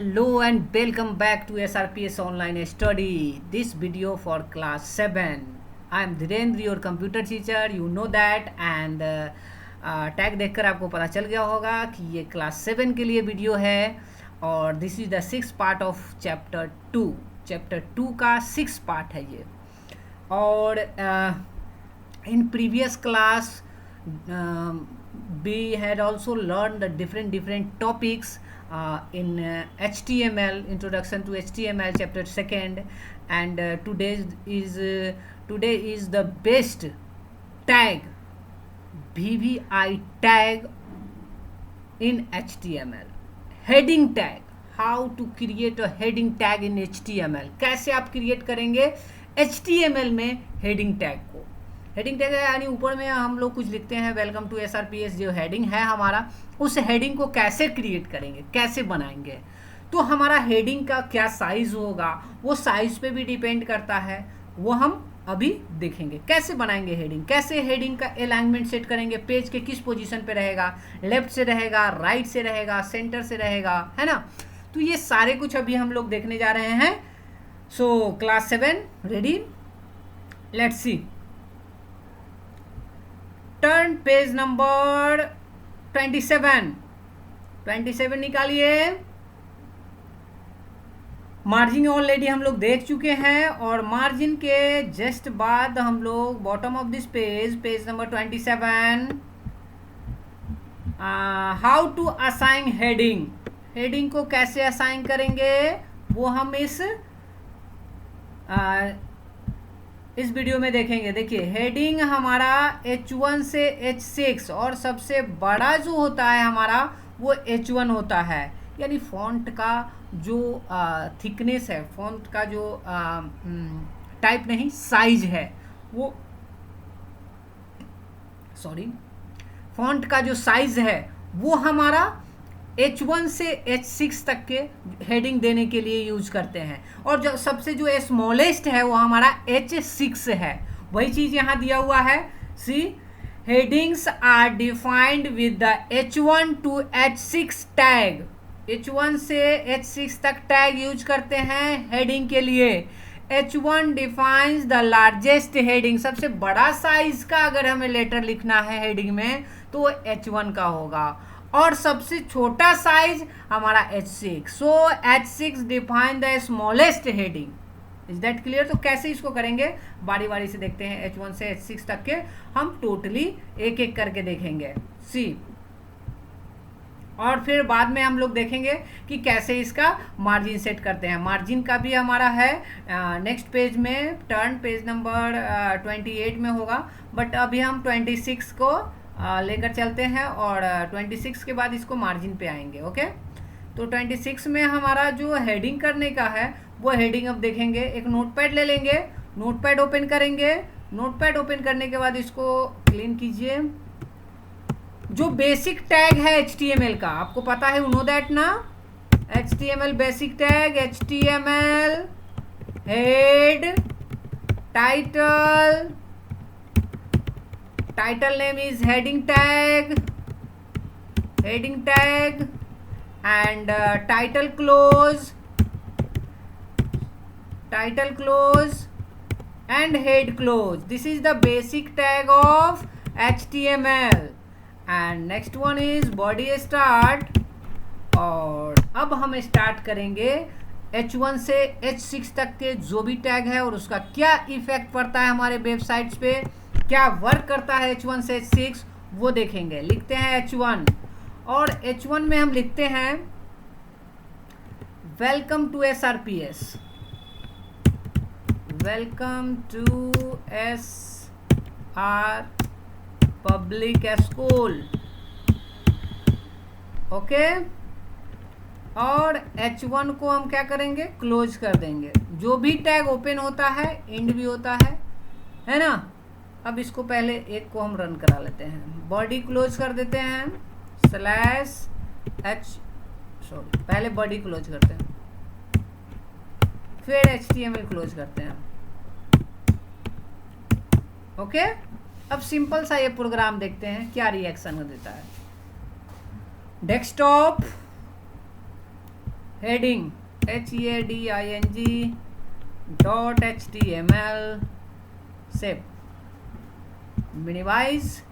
Hello and welcome back to SRPS Online Study. This video for class 7. I am Dhirendra, your computer teacher. You know that and tag देखकर आपको पता चल गया होगा कि ये क्लास 7 के लिए वीडियो है और this is the 6th part of chapter 2. Chapter 2 का 6th पार्ट है ये. और in previous class we had also learned the different topics in HTML, introduction to HTML chapter 2nd, and today is the best tag, VVI tag in HTML. Heading tag, how to create a heading tag in HTML. कैसे आप create करेंगे HTML में heading tag को. Heading tag है यानी ऊपर में हम लोग कुछ लिखते हैं वेलकम टू SRPS, जो हेडिंग है हमारा, उस हेडिंग को कैसे क्रिएट करेंगे, कैसे बनाएंगे. तो हमारा हेडिंग का क्या साइज होगा, वो साइज पे भी डिपेंड करता है, वो हम अभी देखेंगे. कैसे बनाएंगे हेडिंग, कैसे हेडिंग का अलाइनमेंट सेट करेंगे, पेज के किस पोजीशन पे रहेगा, लेफ्ट से रहेगा, राइट से रहेगा, सेंटर से रहेगा, है ना. तो ये सारे कुछ अभी हम लोग देखने जा रहे हैं. So class 7 ready, let's see. Turn page number 27 निकालिए. मार्जिन ऑलरेडी हम लोग देख चुके हैं और मार्जिन के जस्ट बाद हम लोग bottom of this page number 27, how to assign heading. Heading को कैसे असाइन करेंगे वो हम इस वीडियो में देखेंगे. देखिए हेडिंग हमारा H1 से H6 और सबसे बड़ा जो होता है हमारा वो H1 होता है, यानी फॉन्ट का जो थिकनेस है, फॉन्ट का जो टाइप नहीं साइज है वो, फॉन्ट का जो साइज है वो हमारा H1 से H6 तक के हेडिंग देने के लिए यूज करते हैं. और जो सबसे जो स्मॉलेस्ट है वो हमारा H6 है. वही चीज यहाँ दिया हुआ है. See, headings are defined with the H1 to H6 tag. H1 से H6 तक टैग यूज करते हैं हेडिंग के लिए. H1 defines the largest heading. सबसे बड़ा साइज का अगर हमें लेटर लिखना है हेडिंग में तो वो H1 का होगा और सबसे छोटा साइज हमारा H6. So H6 define the smallest heading. Is that clear. तो कैसे इसको करेंगे बारी बारी से देखते हैं. H1 से H6 तक के हम टोटली एक एक करके देखेंगे. सी, और फिर बाद में हम लोग देखेंगे कि कैसे इसका मार्जिन सेट करते हैं. मार्जिन का भी हमारा है नेक्स्ट पेज में, टर्न पेज नंबर 28 में होगा, बट अभी हम 26 को लेकर चलते हैं और 26 के बाद इसको मार्जिन पे आएंगे. ओके, तो 26 में हमारा जो हेडिंग करने का है वो हेडिंग अब देखेंगे. एक नोटपैड ले लेंगे, नोटपैड ओपन करेंगे. नोटपैड ओपन करने के बाद इसको क्लीन कीजिए. जो बेसिक टैग है HTML का, आपको पता है, यू नो दैट ना. HTML basic tag, HTML head, title name is heading tag and title close and head close. This is the basic tag of HTML. and next one is body start. और अब हम start करेंगे H1 से H6 तक के जो भी tag है और उसका क्या इफेक्ट पड़ता है हमारे वेबसाइट्स पे, क्या वर्क करता है H1 से H6 वो देखेंगे. लिखते हैं H1 और H1 में हम लिखते हैं welcome to SRPS, welcome to SR public school. Okay, और H1 को हम क्या करेंगे, क्लोज कर देंगे. जो भी टैग ओपन होता है एंड भी होता है ना. अब इसको पहले एक को हम रन करा लेते हैं. बॉडी क्लोज कर देते हैं पहले बॉडी क्लोज करते हैं, फिर HTML क्लोज करते हैं. ओके, अब सिंपल सा ये प्रोग्राम देखते हैं क्या रिएक्शन देता है. Desktop heading HEADING .html save, minimize,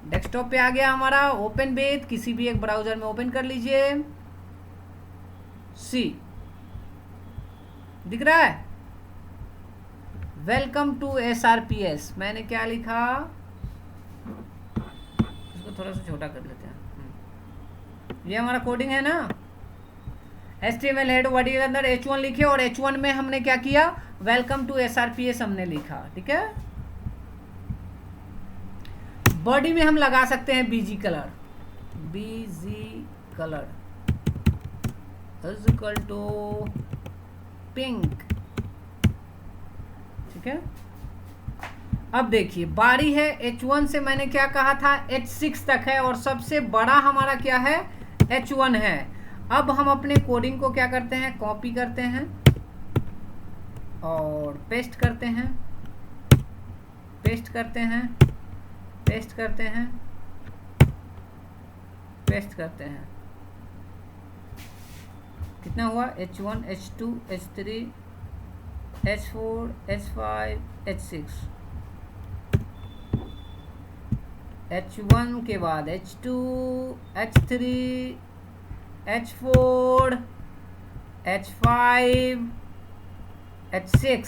desktop पे आ गया हमारा। ओपन विथ, किसी भी एक ब्राउजर में ओपन कर लीजिए। सी दिख रहा है, वेलकम टू SRPS। मैंने क्या लिखा, इसको थोड़ा सा छोटा कर लेते हैं। ये हमारा कोडिंग है ना, HTML हेड बॉडी के अंदर H1 लिखे और H1 में हमने क्या किया, वेलकम टू SRPS हमने लिखा, ठीक है। बॉडी में हम लगा सकते हैं BG colour, BG colour is equal to pink, ठीक है। अब देखिए बारी है H1 से, मैंने क्या कहा था H6 तक है और सबसे बड़ा हमारा क्या है, H1 है। अब हम अपने कोडिंग को क्या करते हैं, कॉपी करते हैं और पेस्ट करते हैं, पेस्ट करते हैं, पेस्ट करते हैं, पेस्ट करते हैं। कितना हुआ, H1 H2 H3 H4 H5 H6, H1 के बाद H2 H3 H4 H5 H6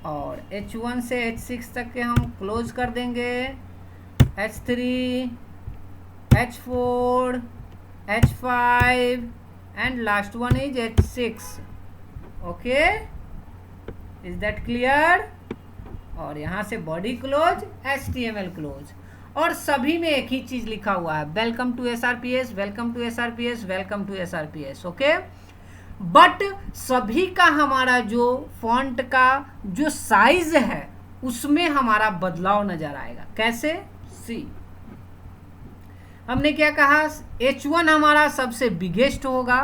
और H1 से H6 तक के हम क्लोज कर देंगे। H3 H4 H5 and last one is H6। Okay, is that clear. और यहाँ से बॉडी क्लोज, HTML क्लोज, और सभी में एक ही चीज लिखा हुआ है, welcome to SRPS, welcome to SRPS, welcome to SRPS। Okay, but सभी का हमारा जो फॉन्ट का जो साइज है उसमें हमारा बदलाव नजर आएगा। कैसे, सी हमने क्या कहा, H1 हमारा सबसे बिगेस्ट होगा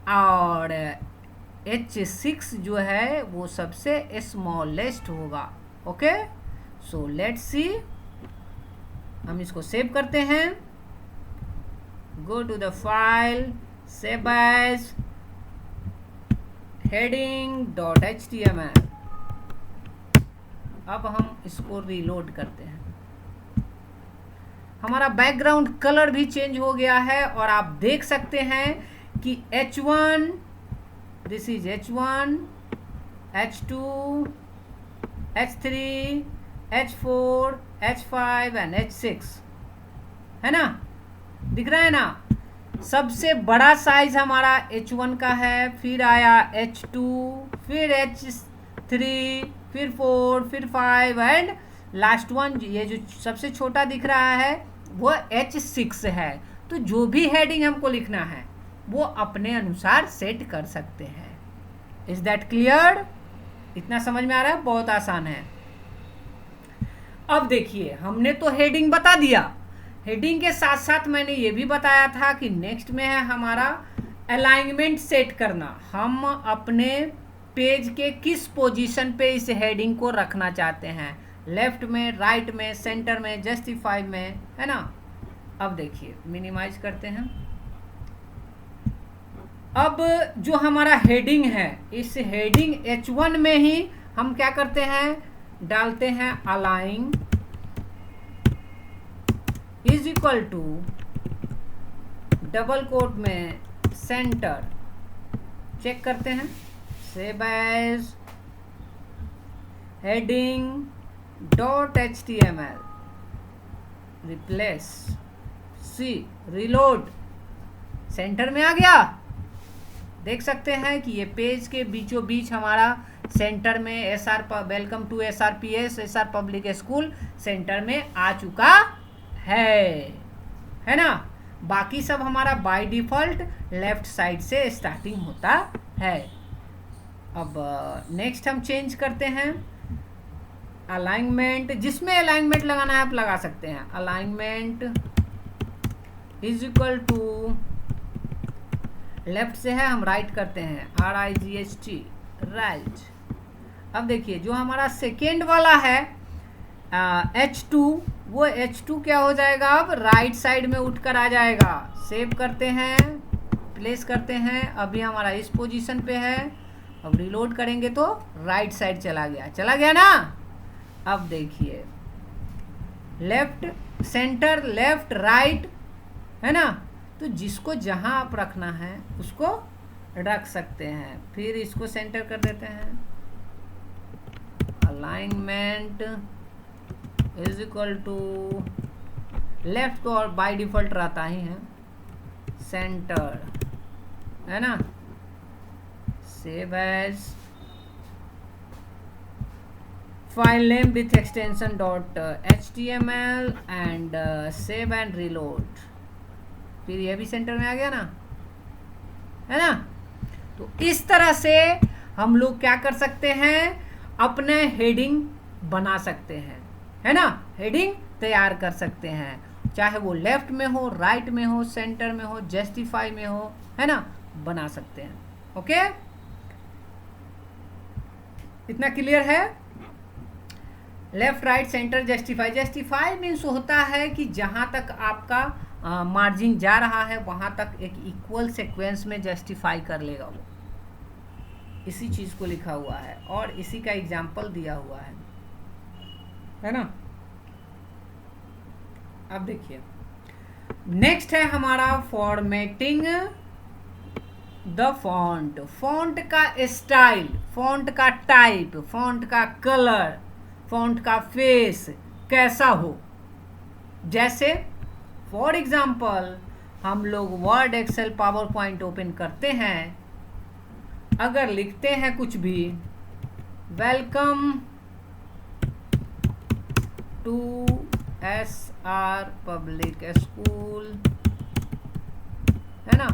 और H6 जो है वो सबसे स्मॉलेस्ट होगा। ओके, सो लेट्स सी, हम इसको सेव करते हैं। Go to the file, save as heading.html। अब हम इसको रीलोड करते हैं। हमारा बैकग्राउंड कलर भी चेंज हो गया है और आप देख सकते हैं कि H1, this is H1, H2, H3, H4, H5 and H6, है ना, दिख रहा है ना। सबसे बड़ा साइज हमारा H1 का है, फिर आया H2, फिर H3, फिर 4, फिर 5 एंड लास्ट वन, ये जो सबसे छोटा दिख रहा है वो H6 है। तो जो भी हेडिंग हमको लिखना है वो अपने अनुसार सेट कर सकते हैं। इज दैट क्लियर, इतना समझ में आ रहा है, बहुत आसान है। अब देखिए हमने तो हेडिंग बता दिया, हेडिंग के साथ साथ मैंने ये भी बताया था कि नेक्स्ट में है हमारा अलाइनमेंट सेट करना। हम अपने पेज के किस पोजीशन पे इस हेडिंग को रखना चाहते हैं, लेफ्ट में, राइट में, सेंटर में, जस्टिफाई में, है ना। अब देखिए मिनिमाइज करते हैं। अब जो हमारा हेडिंग है, इस हेडिंग H1 में ही हम क्या करते हैं, डालते हैं align is equal to double quote में सेंटर, चेक करते हैं, save as heading.html, replace, see, reload, centre में आ गया। देख सकते हैं कि ये पेज के बीचों बीच हमारा सेंटर में welcome to SRPS, SR public school centre में आ चुका है ना। बाकी सब हमारा बाय डिफॉल्ट लेफ्ट साइड से स्टार्टिंग होता है। अब नेक्स्ट हम चेंज करते हैं अलाइनमेंट, जिसमें अलाइनमेंट लगाना है आप लगा सकते हैं। Alignment is equal to, left से है हम राइट करते हैं, RIGHT, राइट। अब देखिए जो हमारा सेकेंड वाला है H2, वो H2 क्या हो जाएगा, अब राइट साइड में उठकर आ जाएगा। सेव करते हैं, प्लेस करते हैं। अभी हमारा इस पोजीशन पे है। अब रिलोड करेंगे तो राइट साइड चला गया ना। अब देखिए लेफ्ट सेंटर लेफ्ट राइट है ना, तो जिसको जहां आप रखना है उसको रख सकते हैं। फिर इसको सेंटर कर देते हैं। Alignment is equal to left को और बाय डिफॉल्ट रहता ही है सेंटर है ना। Save as file name with extension .html and save and reload. फिर ये भी सेंटर में आ गया ना, है ना। तो इस तरह से हम लोग क्या कर सकते हैं, अपने हेडिंग बना सकते हैं, है ना। हेडिंग तैयार कर सकते हैं, चाहे वो लेफ्ट में हो, राइट में हो, सेंटर में हो, जस्टिफाई में हो, है ना, बना सकते हैं। ओके, इतना क्लियर है। Left right centre justify. Justify means होता है कि जहां तक आपका मार्जिन जा रहा है वहां तक एक इक्वल सीक्वेंस में जस्टिफाई कर लेगा वो। इसी चीज को लिखा हुआ है और इसी का एग्जाम्पल दिया हुआ है ना। अब देखिए नेक्स्ट है हमारा फॉर्मेटिंग द फॉन्ट। फॉन्ट का स्टाइल, फॉन्ट का टाइप, फॉन्ट का कलर, फॉन्ट का फेस कैसा हो। जैसे फॉर एग्जाम्पल हम लोग Word, Excel, PowerPoint open करते हैं, अगर लिखते हैं कुछ भी, welcome to SR public school, है ना,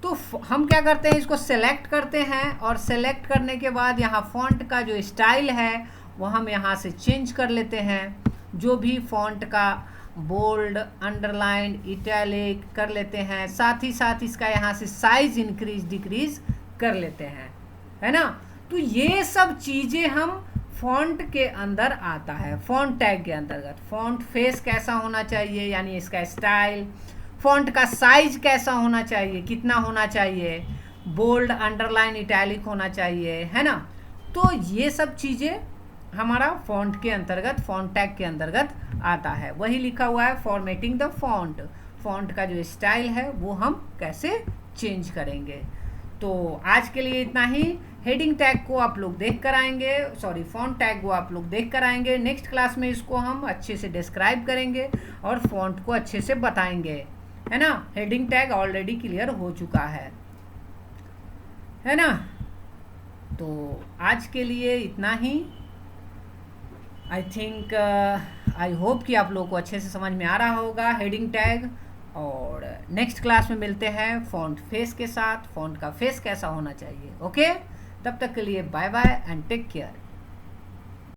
तो हम क्या करते हैं, इसको सेलेक्ट करते हैं और सेलेक्ट करने के बाद यहाँ फॉन्ट का जो स्टाइल है वो हम यहाँ से चेंज कर लेते हैं। जो भी फॉन्ट का बोल्ड, अंडरलाइन, इटैलिक कर लेते हैं, साथ ही साथ इसका यहाँ से साइज इंक्रीज डिक्रीज कर लेते हैं, है ना। तो ये सब चीज़ें हम फॉन्ट के अंदर आता है, फॉन्ट टैग के अंतर्गत। फॉन्ट फेस कैसा होना चाहिए, यानी इसका स्टाइल, फॉन्ट का साइज कैसा होना चाहिए, कितना होना चाहिए, बोल्ड, अंडरलाइन, इटैलिक होना चाहिए, है ना। तो ये सब चीज़ें हमारा फॉन्ट के अंतर्गत, फॉन्ट टैग के अंतर्गत आता है। वही लिखा हुआ है फॉर्मेटिंग द फॉन्ट। फॉन्ट का जो स्टाइल है वो हम कैसे चेंज करेंगे। तो आज के लिए इतना ही। हेडिंग टैग को आप लोग देख कर आएंगे, सॉरी फॉन्ट टैग को आप लोग देख कर आएंगे। नेक्स्ट क्लास में इसको हम अच्छे से डिस्क्राइब करेंगे और फॉन्ट को अच्छे से बताएंगे, है ना। हेडिंग टैग ऑलरेडी क्लियर हो चुका है ना। तो आज के लिए इतना ही। आई थिंक आई होप कि आप लोगों को अच्छे से समझ में आ रहा होगा हेडिंग टैग। और नेक्स्ट क्लास में मिलते हैं फॉन्ट फेस के साथ, फॉन्ट का फेस कैसा होना चाहिए। ओके, तब तक के लिए bye bye and take care.